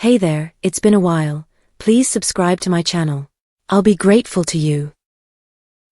Hey there, it's been a while. Please subscribe to my channel. I'll be grateful to you.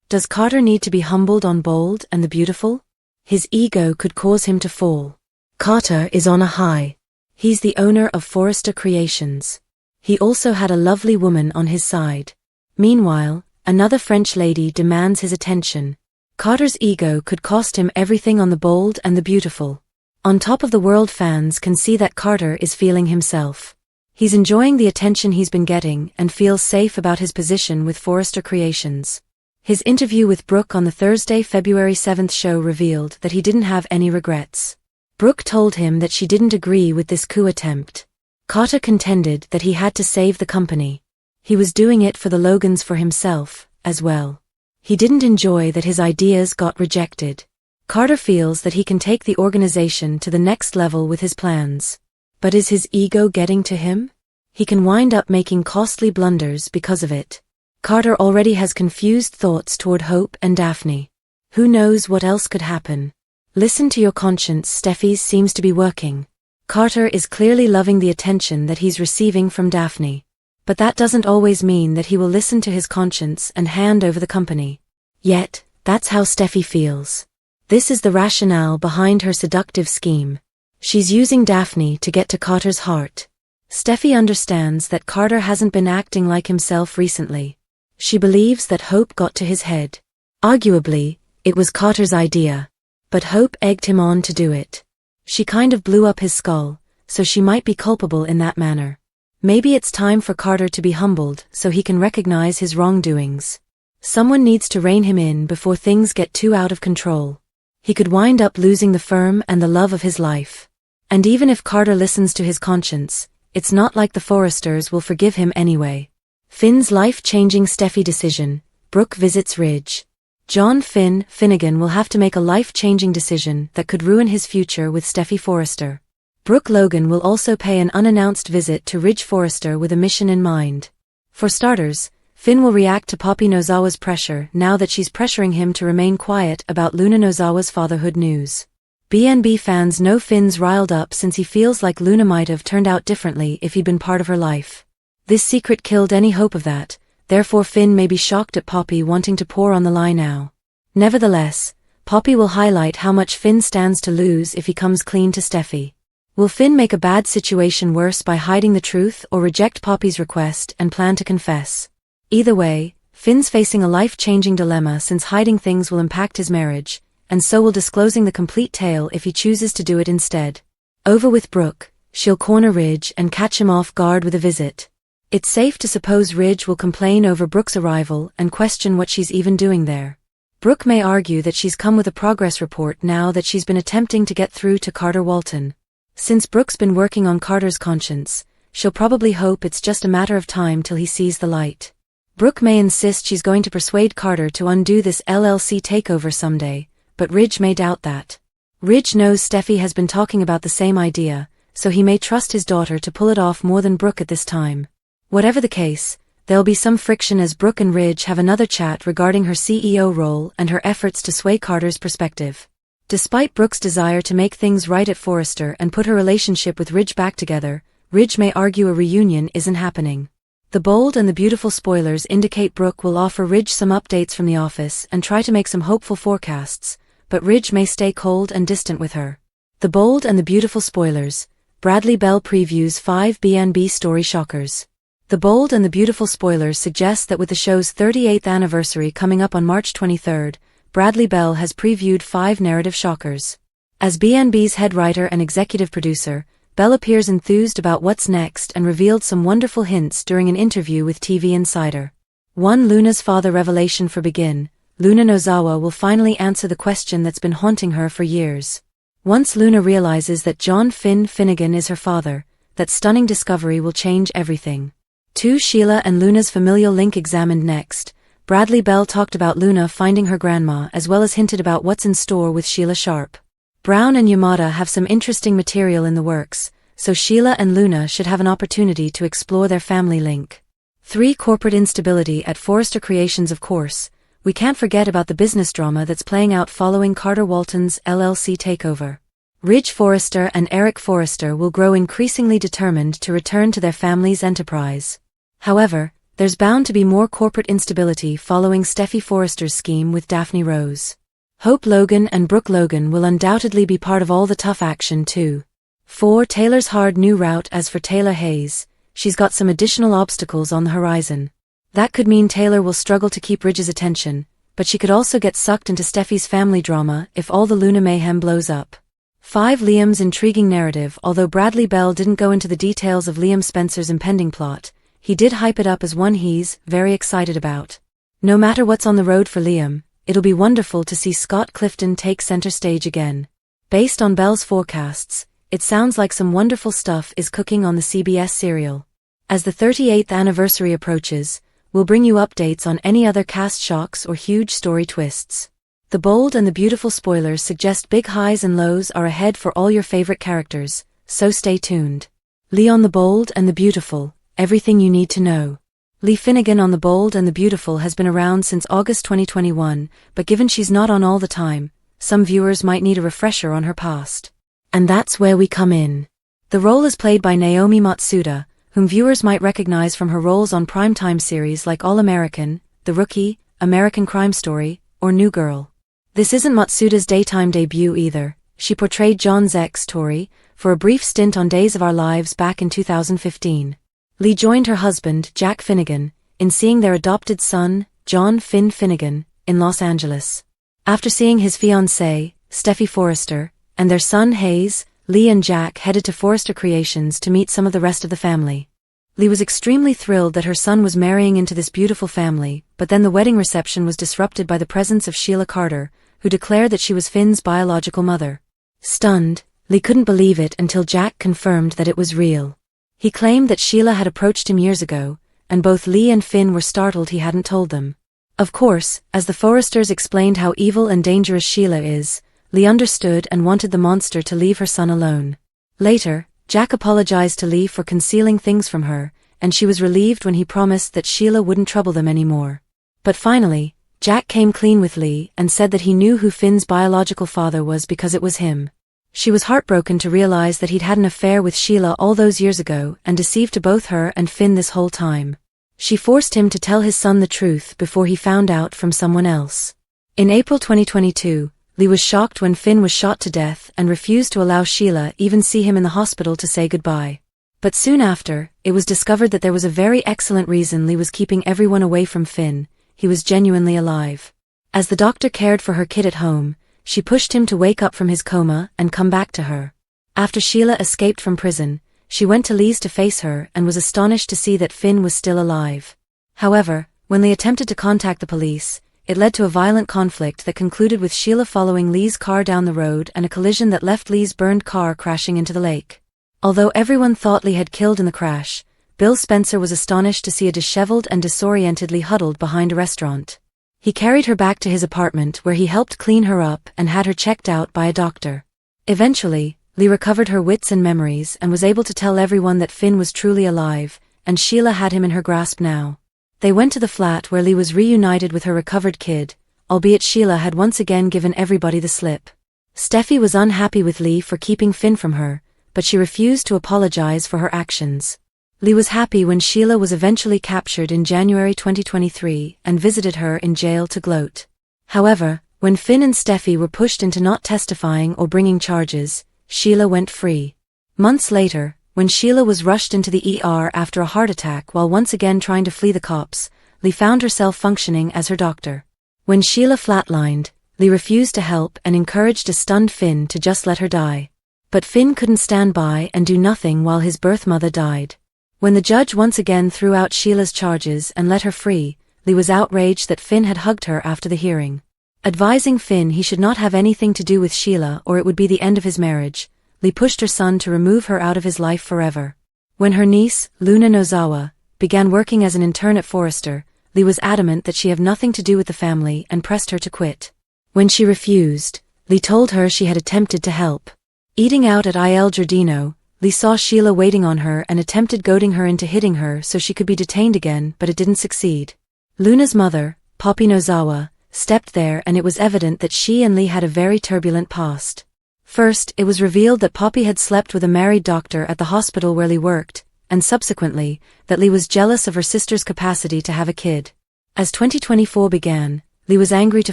Does Carter need to be humbled on Bold and the Beautiful? His ego could cause him to fall. Carter is on a high. He's the owner of Forrester Creations. He also had a lovely woman on his side. Meanwhile, another French lady demands his attention. Carter's ego could cost him everything on the Bold and the Beautiful. On top of the world, fans can see that Carter is feeling himself. He's enjoying the attention he's been getting and feels safe about his position with Forrester Creations. His interview with Brooke on the Thursday, February 7th show revealed that he didn't have any regrets. Brooke told him that she didn't agree with this coup attempt. Carter contended that he had to save the company. He was doing it for the Logans, for himself, as well. He didn't enjoy that his ideas got rejected. Carter feels that he can take the organization to the next level with his plans. But is his ego getting to him? He can wind up making costly blunders because of it. Carter already has confused thoughts toward Hope and Daphne. Who knows what else could happen? Listen to your conscience. Steffi's seems to be working. Carter is clearly loving the attention that he's receiving from Daphne. But that doesn't always mean that he will listen to his conscience and hand over the company. Yet, that's how Steffi feels. This is the rationale behind her seductive scheme. She's using Daphne to get to Carter's heart. Steffi understands that Carter hasn't been acting like himself recently. She believes that Hope got to his head. Arguably, it was Carter's idea. But Hope egged him on to do it. She kind of blew up his skull, so she might be culpable in that manner. Maybe it's time for Carter to be humbled so he can recognize his wrongdoings. Someone needs to rein him in before things get too out of control. He could wind up losing the firm and the love of his life. And even if Carter listens to his conscience, it's not like the Forresters will forgive him anyway. Finn's life-changing Steffi decision. Brooke visits Ridge. John Finnegan will have to make a life-changing decision that could ruin his future with Steffi Forrester. Brooke Logan will also pay an unannounced visit to Ridge Forrester with a mission in mind. For starters, Finn will react to Poppy Nozawa's pressure now that she's pressuring him to remain quiet about Luna Nozawa's fatherhood news. BNB fans know Finn's riled up since he feels like Luna might have turned out differently if he'd been part of her life. This secret killed any hope of that, therefore Finn may be shocked at Poppy wanting to pour on the lie now. Nevertheless, Poppy will highlight how much Finn stands to lose if he comes clean to Steffi. Will Finn make a bad situation worse by hiding the truth or reject Poppy's request and plan to confess? Either way, Finn's facing a life-changing dilemma since hiding things will impact his marriage, and so will disclosing the complete tale if he chooses to do it instead. Over with Brooke, she'll corner Ridge and catch him off guard with a visit. It's safe to suppose Ridge will complain over Brooke's arrival and question what she's even doing there. Brooke may argue that she's come with a progress report now that she's been attempting to get through to Carter Walton. Since Brooke's been working on Carter's conscience, she'll probably hope it's just a matter of time till he sees the light. Brooke may insist she's going to persuade Carter to undo this LLC takeover someday, but Ridge may doubt that. Ridge knows Steffi has been talking about the same idea, so he may trust his daughter to pull it off more than Brooke at this time. Whatever the case, there'll be some friction as Brooke and Ridge have another chat regarding her CEO role and her efforts to sway Carter's perspective. Despite Brooke's desire to make things right at Forrester and put her relationship with Ridge back together, Ridge may argue a reunion isn't happening. The Bold and the Beautiful spoilers indicate Brooke will offer Ridge some updates from the office and try to make some hopeful forecasts, but Ridge may stay cold and distant with her. The Bold and the Beautiful spoilers. Bradley Bell previews 5 BNB story shockers. The Bold and the Beautiful spoilers suggest that with the show's 38th anniversary coming up on March 23rd, Bradley Bell has previewed 5 narrative shockers. As BNB's head writer and executive producer, Bell appears enthused about what's next and revealed some wonderful hints during an interview with TV Insider. 1. Luna's father revelation. For begin, Luna Nozawa will finally answer the question that's been haunting her for years. Once Luna realizes that John Finnegan is her father, that stunning discovery will change everything. 2. Sheila and Luna's familial link examined. Next, Bradley Bell talked about Luna finding her grandma as well as hinted about what's in store with Sheila Sharp. Brown and Yamada have some interesting material in the works, so Sheila and Luna should have an opportunity to explore their family link. 3. Corporate instability at Forrester Creations. Of course, we can't forget about the business drama that's playing out following Carter Walton's LLC takeover. Ridge Forrester and Eric Forrester will grow increasingly determined to return to their family's enterprise. However, there's bound to be more corporate instability following Steffi Forrester's scheme with Daphne Rose. Hope Logan and Brooke Logan will undoubtedly be part of all the tough action too. 4. Taylor's hard new route. As for Taylor Hayes, she's got some additional obstacles on the horizon. That could mean Taylor will struggle to keep Ridge's attention, but she could also get sucked into Steffi's family drama if all the Luna mayhem blows up. 5. Liam's intriguing narrative. Although Bradley Bell didn't go into the details of Liam Spencer's impending plot, he did hype it up as one he's very excited about. No matter what's on the road for Liam, it'll be wonderful to see Scott Clifton take center stage again. Based on Bell's forecasts, it sounds like some wonderful stuff is cooking on the CBS serial. As the 38th anniversary approaches, we'll bring you updates on any other cast shocks or huge story twists. The bold and the beautiful spoilers suggest big highs and lows are ahead for all your favorite characters, so stay tuned. Lee on The Bold and the Beautiful, everything you need to know. Lee Finnegan on The Bold and the Beautiful has been around since August 2021, but given she's not on all the time, some viewers might need a refresher on her past. And that's where we come in. The role is played by Naomi Matsuda, whom viewers might recognize from her roles on primetime series like All-American, The Rookie, American Crime Story, or New Girl. This isn't Matsuda's daytime debut either. She portrayed John's ex, Tori, for a brief stint on Days of Our Lives back in 2015. Lee joined her husband, Jack Finnegan, in seeing their adopted son, John Finn Finnegan, in Los Angeles. After seeing his fiancée, Steffi Forrester, and their son Hayes, Lee and Jack headed to Forrester Creations to meet some of the rest of the family. Lee was extremely thrilled that her son was marrying into this beautiful family, but then the wedding reception was disrupted by the presence of Sheila Carter, who declared that she was Finn's biological mother. Stunned, Lee couldn't believe it until Jack confirmed that it was real. He claimed that Sheila had approached him years ago, and both Lee and Finn were startled he hadn't told them. Of course, as the Forresters explained how evil and dangerous Sheila is, Lee understood and wanted the monster to leave her son alone. Later, Jack apologized to Lee for concealing things from her, and she was relieved when he promised that Sheila wouldn't trouble them anymore. But finally, Jack came clean with Lee and said that he knew who Finn's biological father was because it was him. She was heartbroken to realize that he'd had an affair with Sheila all those years ago and deceived to both her and Finn this whole time. She forced him to tell his son the truth before he found out from someone else. In April 2022, Lee was shocked when Finn was shot to death and refused to allow Sheila even see him in the hospital to say goodbye. But soon after, it was discovered that there was a very excellent reason Lee was keeping everyone away from Finn. He was genuinely alive. As the doctor cared for her kid at home, she pushed him to wake up from his coma and come back to her. After Sheila escaped from prison, she went to Lee's to face her and was astonished to see that Finn was still alive. However, when Lee attempted to contact the police, it led to a violent conflict that concluded with Sheila following Lee's car down the road and a collision that left Lee's burned car crashing into the lake. Although everyone thought Lee had killed in the crash, Bill Spencer was astonished to see a disheveled and disoriented Lee huddled behind a restaurant. He carried her back to his apartment where he helped clean her up and had her checked out by a doctor. Eventually, Lee recovered her wits and memories and was able to tell everyone that Finn was truly alive, and Sheila had him in her grasp now. They went to the flat where Lee was reunited with her recovered kid, albeit Sheila had once again given everybody the slip. Steffi was unhappy with Lee for keeping Finn from her, but she refused to apologize for her actions. Lee was happy when Sheila was eventually captured in January 2023 and visited her in jail to gloat. However, when Finn and Steffi were pushed into not testifying or bringing charges, Sheila went free. Months later, when Sheila was rushed into the ER after a heart attack while once again trying to flee the cops, Lee found herself functioning as her doctor. When Sheila flatlined, Lee refused to help and encouraged a stunned Finn to just let her die. But Finn couldn't stand by and do nothing while his birth mother died. When the judge once again threw out Sheila's charges and let her free, Lee was outraged that Finn had hugged her after the hearing. Advising Finn he should not have anything to do with Sheila or it would be the end of his marriage, Lee pushed her son to remove her out of his life forever. When her niece, Luna Nozawa, began working as an intern at Forrester, Lee was adamant that she have nothing to do with the family and pressed her to quit. When she refused, Lee told her she had attempted to help. Eating out at Il Giardino, Lee saw Sheila waiting on her and attempted goading her into hitting her so she could be detained again, but it didn't succeed. Luna's mother, Poppy Nozawa, stepped there and it was evident that she and Lee had a very turbulent past. First, it was revealed that Poppy had slept with a married doctor at the hospital where Lee worked, and subsequently, that Lee was jealous of her sister's capacity to have a kid. As 2024 began, Lee was angry to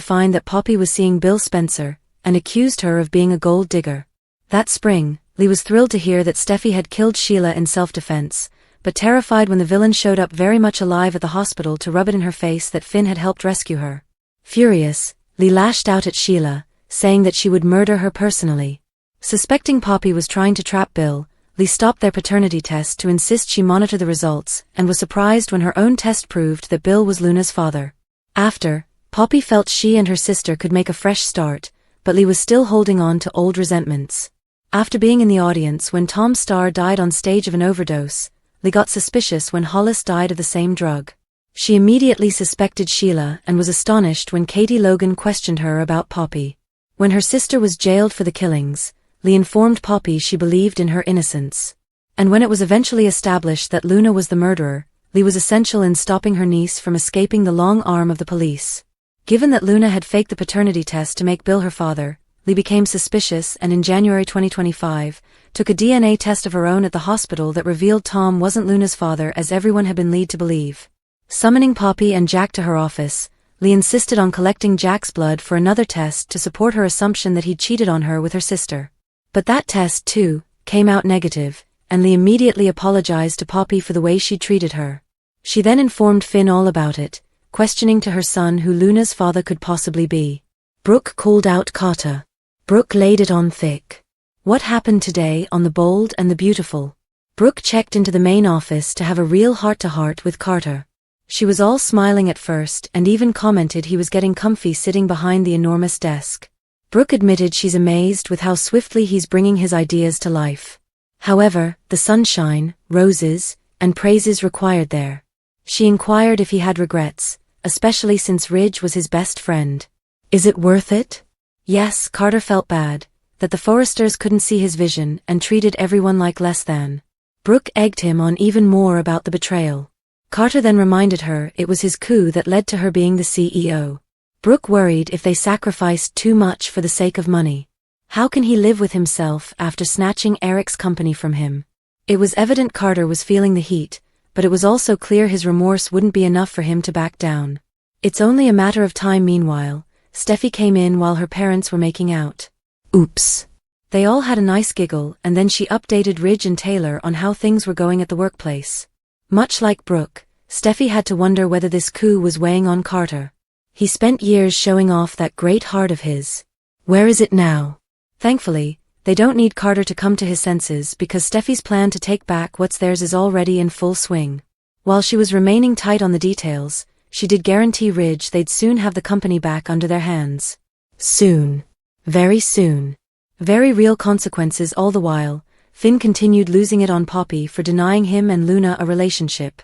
find that Poppy was seeing Bill Spencer, and accused her of being a gold digger. That spring, Lee was thrilled to hear that Steffi had killed Sheila in self-defense, but terrified when the villain showed up very much alive at the hospital to rub it in her face that Finn had helped rescue her. Furious, Lee lashed out at Sheila, saying that she would murder her personally. Suspecting Poppy was trying to trap Bill, Lee stopped their paternity test to insist she monitor the results, and was surprised when her own test proved that Bill was Luna's father. After, Poppy felt she and her sister could make a fresh start, but Lee was still holding on to old resentments. After being in the audience when Tom Starr died on stage of an overdose, Lee got suspicious when Hollis died of the same drug. She immediately suspected Sheila and was astonished when Katie Logan questioned her about Poppy. When her sister was jailed for the killings, Lee informed Poppy she believed in her innocence. And when it was eventually established that Luna was the murderer, Lee was essential in stopping her niece from escaping the long arm of the police. Given that Luna had faked the paternity test to make Bill her father, Lee became suspicious and in January 2025, took a DNA test of her own at the hospital that revealed Tom wasn't Luna's father as everyone had been led to believe. Summoning Poppy and Jack to her office, Lee insisted on collecting Jack's blood for another test to support her assumption that he'd cheated on her with her sister. But that test, too, came out negative, and Lee immediately apologized to Poppy for the way she'd treated her. She then informed Finn all about it, questioning to her son who Luna's father could possibly be. Brooke called out Carter. Brooke laid it on thick. What happened today on The Bold and the Beautiful? Brooke checked into the main office to have a real heart-to-heart with Carter. She was all smiling at first and even commented he was getting comfy sitting behind the enormous desk. Brooke admitted she's amazed with how swiftly he's bringing his ideas to life. However, the sunshine, roses, and praises required there. She inquired if he had regrets, especially since Ridge was his best friend. Is it worth it? Yes, Carter felt bad, that the Forresters couldn't see his vision and treated everyone like less than. Brooke egged him on even more about the betrayal. Carter then reminded her it was his coup that led to her being the CEO. Brooke worried if they sacrificed too much for the sake of money. How can he live with himself after snatching Eric's company from him? It was evident Carter was feeling the heat, but it was also clear his remorse wouldn't be enough for him to back down. It's only a matter of time. Meanwhile, Steffi came in while her parents were making out. Oops. They all had a nice giggle and then she updated Ridge and Taylor on how things were going at the workplace. Much like Brooke, Steffi had to wonder whether this coup was weighing on Carter. He spent years showing off that great heart of his. Where is it now? Thankfully, they don't need Carter to come to his senses because Steffi's plan to take back what's theirs is already in full swing. While she was remaining tight on the details, she did guarantee Ridge they'd soon have the company back under their hands. Soon. Very soon. Very real consequences all the while. Finn continued losing it on Poppy for denying him and Luna a relationship.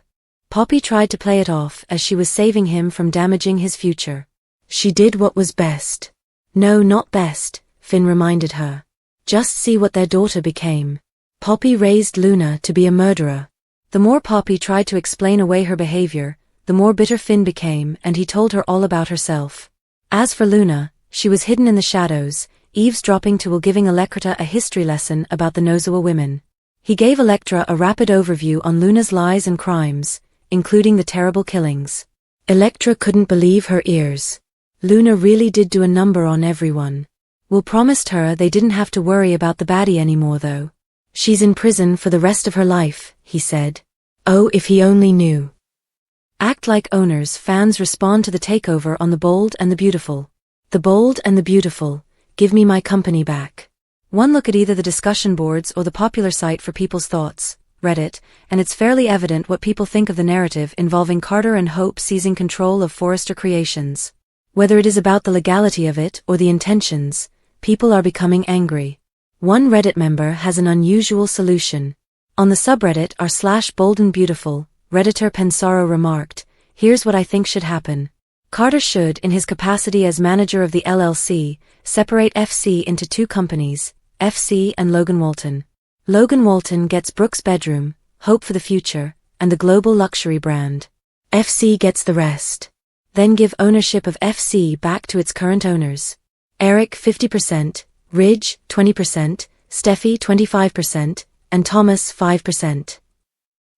Poppy tried to play it off as she was saving him from damaging his future. She did what was best. No, not best, Finn reminded her. Just see what their daughter became. Poppy raised Luna to be a murderer. The more Poppy tried to explain away her behavior, the more bitter Finn became and he told her all about herself. As for Luna, she was hidden in the shadows, eavesdropping while giving Electra a history lesson about the Nozawa women. He gave Electra a rapid overview on Luna's lies and crimes, including the terrible killings. Electra couldn't believe her ears. Luna really did do a number on everyone. Will promised her they didn't have to worry about the baddie anymore though. She's in prison for the rest of her life, he said. Oh, if he only knew. Act like owners. Fans respond to the takeover on The Bold and the Beautiful. The Bold and the Beautiful, give me my company back. One look at either the discussion boards or the popular site for people's thoughts, Reddit, and it's fairly evident what people think of the narrative involving Carter and Hope seizing control of Forrester Creations. Whether it is about the legality of it or the intentions, people are becoming angry. One Reddit member has an unusual solution. On the subreddit r/boldandbeautiful, Redditor Pensaro remarked, "Here's what I think should happen. Carter should, in his capacity as manager of the LLC, separate FC into two companies, FC and Logan Walton. Logan Walton gets Brooke's bedroom, Hope for the future, and the global luxury brand. FC gets the rest. Then give ownership of FC back to its current owners. Eric 50%, Ridge, 20%, Steffi, 25%, and Thomas, 5%.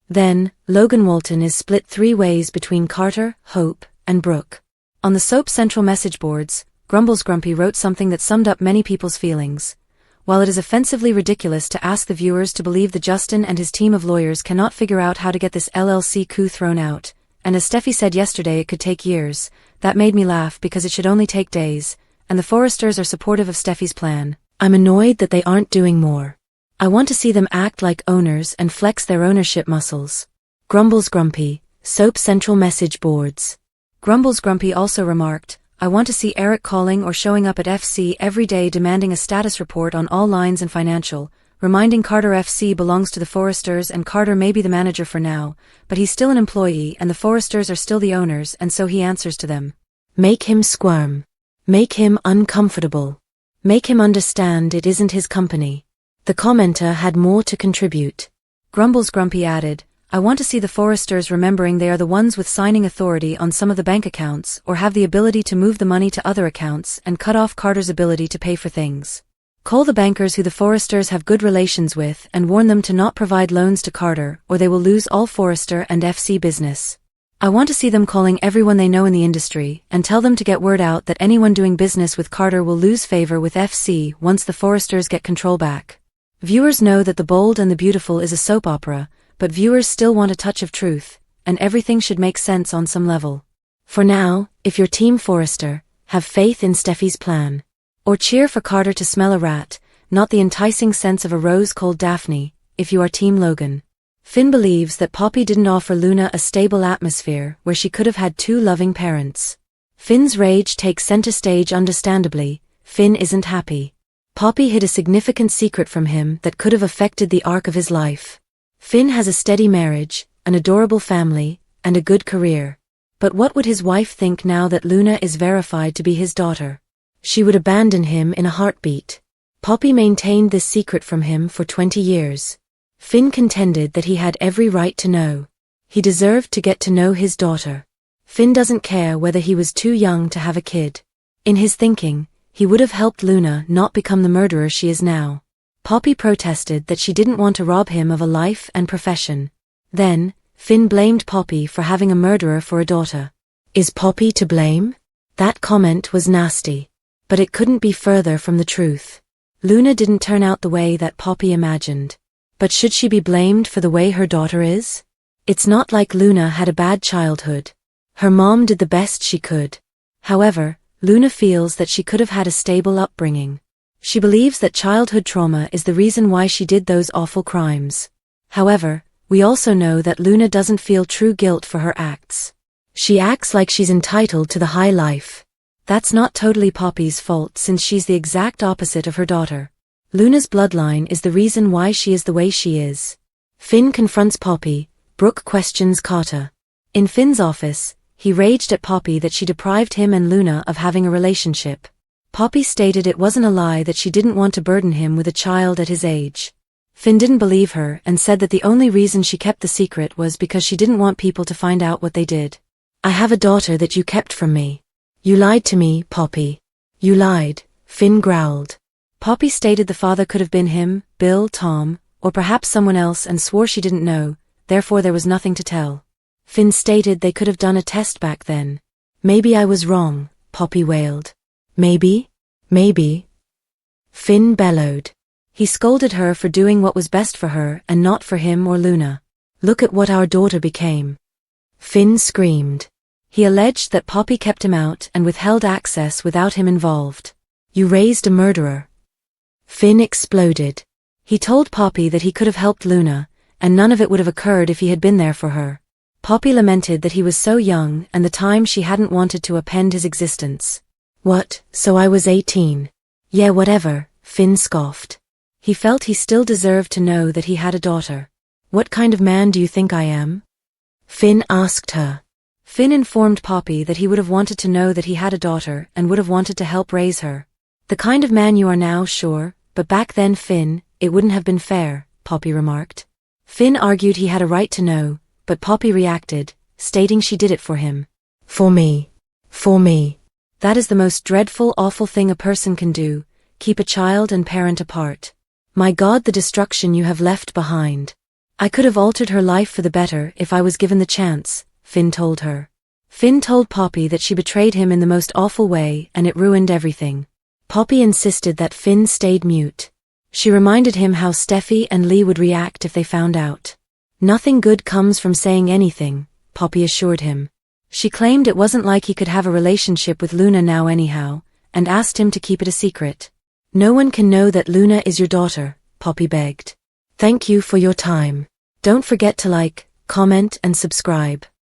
Then, Logan Walton is split 3 ways between Carter, Hope, and Brooke. On the soap central message boards, Grumbles Grumpy wrote something that summed up many people's feelings. While it is offensively ridiculous to ask the viewers to believe that Justin and his team of lawyers cannot figure out how to get this LLC coup thrown out, and as Steffi said yesterday it could take years, that made me laugh because it should only take days, and the Forresters are supportive of Steffi's plan. I'm annoyed that they aren't doing more. I want to see them act like owners and flex their ownership muscles. Grumbles Grumpy, Soap Central Message Boards. Grumbles Grumpy also remarked, I want to see Eric calling or showing up at FC every day demanding a status report on all lines and financial, reminding Carter FC belongs to the Forresters and Carter may be the manager for now, but he's still an employee and the Forresters are still the owners and so he answers to them. Make him squirm. Make him uncomfortable. Make him understand it isn't his company. The commenter had more to contribute. Grumbles Grumpy added, I want to see the Forresters remembering they are the ones with signing authority on some of the bank accounts or have the ability to move the money to other accounts and cut off Carter's ability to pay for things. Call the bankers who the Forresters have good relations with and warn them to not provide loans to Carter or they will lose all Forrester and FC business. I want to see them calling everyone they know in the industry and tell them to get word out that anyone doing business with Carter will lose favor with FC once the Forresters get control back. Viewers know that The Bold and the Beautiful is a soap opera, but viewers still want a touch of truth, and everything should make sense on some level. For now, if you're Team Forrester, have faith in Steffi's plan. Or cheer for Carter to smell a rat, not the enticing sense of a rose called Daphne, if you are Team Logan. Finn believes that Poppy didn't offer Luna a stable atmosphere where she could have had 2 loving parents. Finn's rage takes center stage understandably, Finn isn't happy. Poppy hid a significant secret from him that could have affected the arc of his life. Finn has a steady marriage, an adorable family, and a good career. But what would his wife think now that Luna is verified to be his daughter? She would abandon him in a heartbeat. Poppy maintained this secret from him for 20 years. Finn contended that he had every right to know. He deserved to get to know his daughter. Finn doesn't care whether he was too young to have a kid. In his thinking, he would have helped Luna not become the murderer she is now. Poppy protested that she didn't want to rob him of a life and profession. Then, Finn blamed Poppy for having a murderer for a daughter. Is Poppy to blame? That comment was nasty. But it couldn't be further from the truth. Luna didn't turn out the way that Poppy imagined. But should she be blamed for the way her daughter is? It's not like Luna had a bad childhood. Her mom did the best she could. However, Luna feels that she could have had a stable upbringing. She believes that childhood trauma is the reason why she did those awful crimes. However, we also know that Luna doesn't feel true guilt for her acts. She acts like she's entitled to the high life. That's not totally Poppy's fault since she's the exact opposite of her daughter. Luna's bloodline is the reason why she is the way she is. Finn confronts Poppy, Brooke questions Carter. In Finn's office, he raged at Poppy that she deprived him and Luna of having a relationship. Poppy stated it wasn't a lie that she didn't want to burden him with a child at his age. Finn didn't believe her and said that the only reason she kept the secret was because she didn't want people to find out what they did. I have a daughter that you kept from me. You lied to me, Poppy. You lied, Finn growled. Poppy stated the father could have been him, Bill, Tom, or perhaps someone else and swore she didn't know, therefore there was nothing to tell. Finn stated they could have done a test back then. Maybe I was wrong, Poppy wailed. Maybe? Finn bellowed. He scolded her for doing what was best for her and not for him or Luna. Look at what our daughter became. Finn screamed. He alleged that Poppy kept him out and withheld access without him involved. You raised a murderer. Finn exploded. He told Poppy that he could have helped Luna, and none of it would have occurred if he had been there for her. Poppy lamented that he was so young and the time she hadn't wanted to append his existence. What, so I was 18? Yeah, whatever, Finn scoffed. He felt he still deserved to know that he had a daughter. What kind of man do you think I am? Finn asked her. Finn informed Poppy that he would have wanted to know that he had a daughter and would have wanted to help raise her. The kind of man you are now, sure, but back then, Finn, it wouldn't have been fair, Poppy remarked. Finn argued he had a right to know, but Poppy reacted, stating she did it for him. For me. That is the most dreadful, awful thing a person can do, keep a child and parent apart. My God, the destruction you have left behind. I could have altered her life for the better if I was given the chance, Finn told her. Finn told Poppy that she betrayed him in the most awful way and it ruined everything. Poppy insisted that Finn stayed mute. She reminded him how Steffi and Lee would react if they found out. Nothing good comes from saying anything, Poppy assured him. She claimed it wasn't like he could have a relationship with Luna now anyhow, and asked him to keep it a secret. No one can know that Luna is your daughter, Poppy begged. Thank you for your time. Don't forget to like, comment and subscribe.